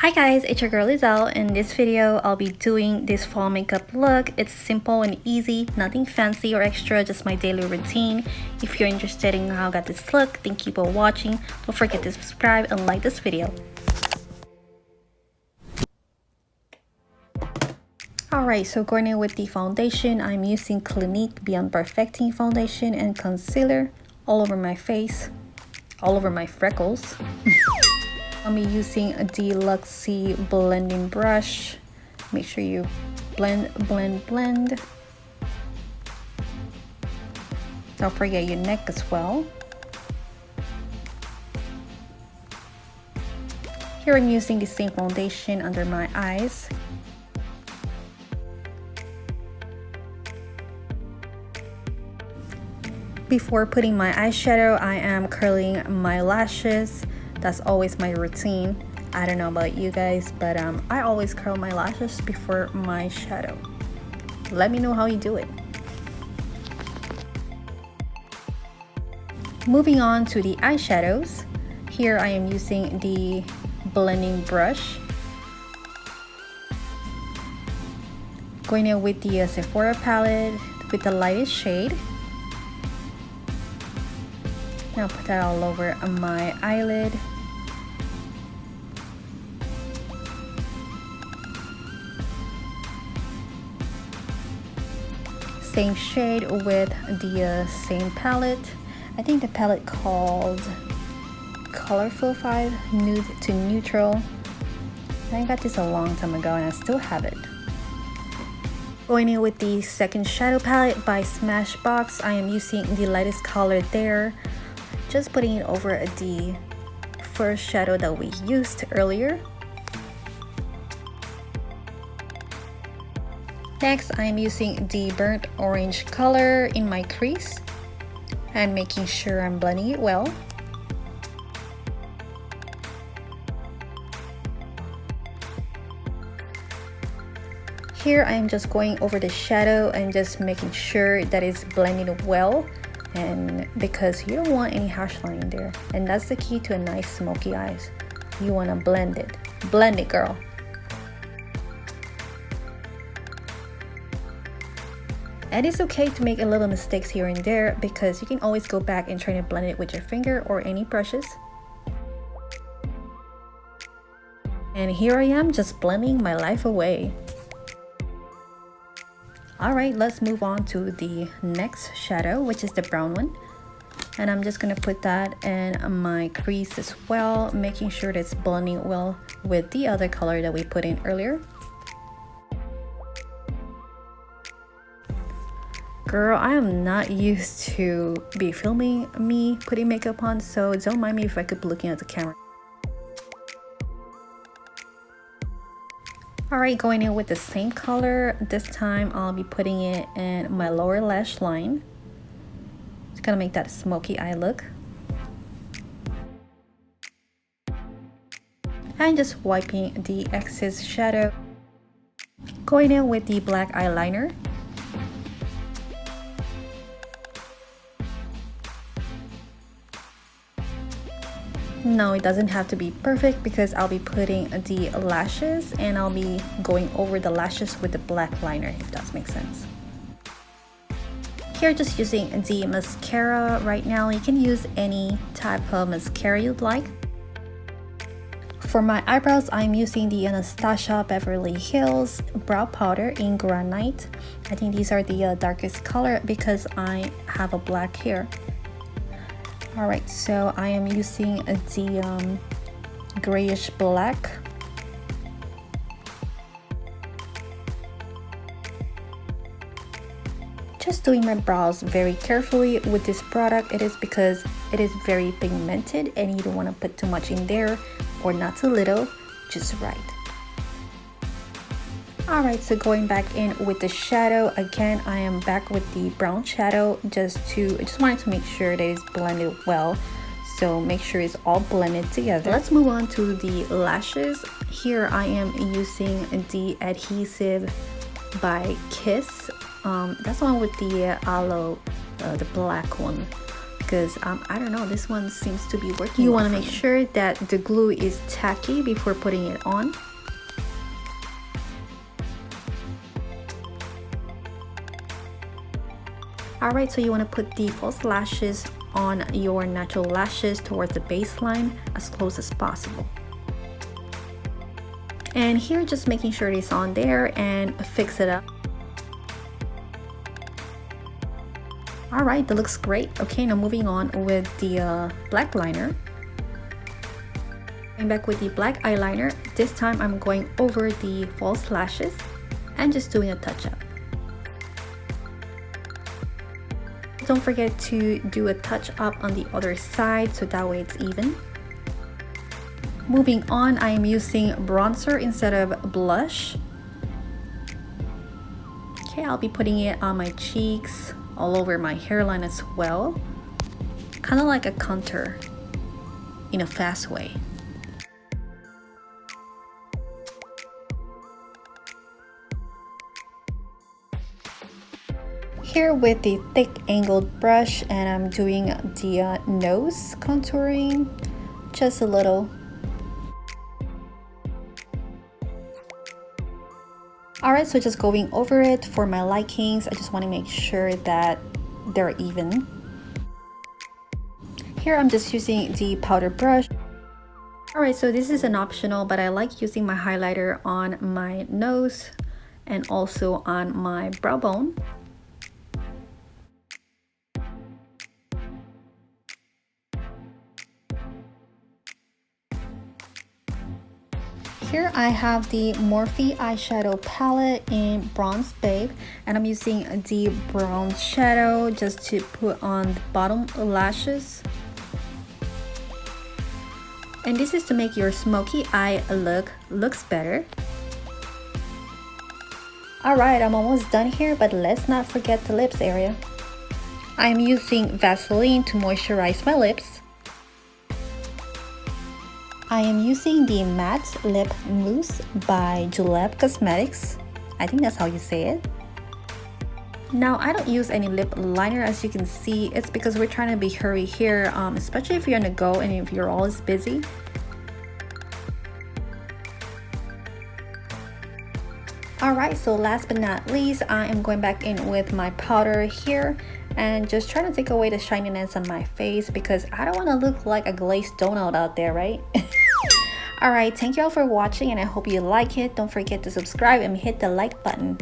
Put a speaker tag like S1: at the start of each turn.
S1: Hi guys, it's your girl Lizelle. In this video, I'll be doing this fall makeup look. It's simple and easy, nothing fancy or extra, just my daily routine. If you're interested in how I got this look, thank you for watching. Don't forget to subscribe and like this video. Alright, so going in with the foundation, I'm using Clinique Beyond Perfecting Foundation and Concealer all over my face, all over my freckles. I'll be using a Luxie blending brush. Make sure you blend. Don't forget your neck as well. Here I'm using the same foundation under my eyes. Before putting my eyeshadow, I am curling my lashes. That's always my routine. I don't know about you guys, but I always curl my lashes before my shadow. Let me know how you do it. Moving on to the eyeshadows. Here I am using the blending brush. Going in with the Sephora palette with the lightest shade. Now put that all over my eyelid. Same shade with the same palette. I think the palette called Colorful 5 Nude to Neutral. I got this a long time ago and I still have it. Going in with the second shadow palette by Smashbox. I am using the lightest color there. Just putting it over the first shadow that we used earlier. Next, I am using the burnt orange color in my crease and making sure I'm blending it well. Here I am just going over the shadow and just making sure that it's blending well. And because you don't want any harsh line in there, and that's the key to a nice smoky eyes. You want to blend it girl. And it's okay to make a little mistakes here and there because you can always go back and try to blend it with your finger or any brushes. And here I am just blending my life away. Alright, let's move on to the next shadow, which is the brown one. And I'm just going to put that in my crease as well, making sure that it's blending well with the other color that we put in earlier. Girl, I am not used to be filming me putting makeup on, so don't mind me if I keep looking at the camera. Alright, going in with the same color. This time I'll be putting it in my lower lash line. It's gonna make that smoky eye look. And just wiping the excess shadow. Going in with the black eyeliner. No, it doesn't have to be perfect because I'll be putting the lashes and I'll be going over the lashes with the black liner, if that makes sense. Here, just using the mascara right now. You can use any type of mascara you'd like. For my eyebrows, I'm using the Anastasia Beverly Hills brow powder in Granite. I think these are the darkest color because I have a black hair. Alright, so I am using the grayish black. Just doing my brows very carefully with this product. It is because it is very pigmented and you don't want to put too much in there or not too little, just right. Alright, so going back in with the shadow again, I am back with the brown shadow I just wanted to make sure that it's blended well. So make sure it's all blended together. Let's move on to the lashes. Here I am using the adhesive by Kiss. That's the one with the aloe, the black one. because I don't know, this one seems to be working. You want to make sure that the glue is tacky before putting it on. Alright, so you want to put the false lashes on your natural lashes towards the baseline as close as possible. And here, just making sure it's on there and fix it up. Alright, that looks great. Okay, now moving on with the black liner. Going back with the black eyeliner. This time I'm going over the false lashes and just doing a touch-up. Don't forget to do a touch-up on the other side so that way it's even. Moving on, I am using bronzer instead of blush. Okay, I'll be putting it on my cheeks, all over my hairline as well. Kind of like a contour in a fast way. Here with the thick angled brush, and I'm doing the nose contouring just a little. Alright, so just going over it for my likings. I just want to make sure that they're even. Here I'm just using the powder brush. Alright, so this is an optional, but I like using my highlighter on my nose and also on my brow bone. Here I have the Morphe eyeshadow palette in Bronze Babe, and I'm using the brown shadow just to put on the bottom lashes. And this is to make your smoky eye looks better. Alright, I'm almost done here, but let's not forget the lips area. I'm using Vaseline to moisturize my lips. I am using the Matte Lip Mousse by Julep Cosmetics. I think that's how you say it. Now, I don't use any lip liner, as you can see. It's because we're trying to be hurry here, especially if you're on the go and if you're always busy. Alright, so last but not least, I am going back in with my powder here and just trying to take away the shininess on my face because I don't want to look like a glazed donut out there, right? Alright, thank you all for watching and I hope you like it. Don't forget to subscribe and hit the like button.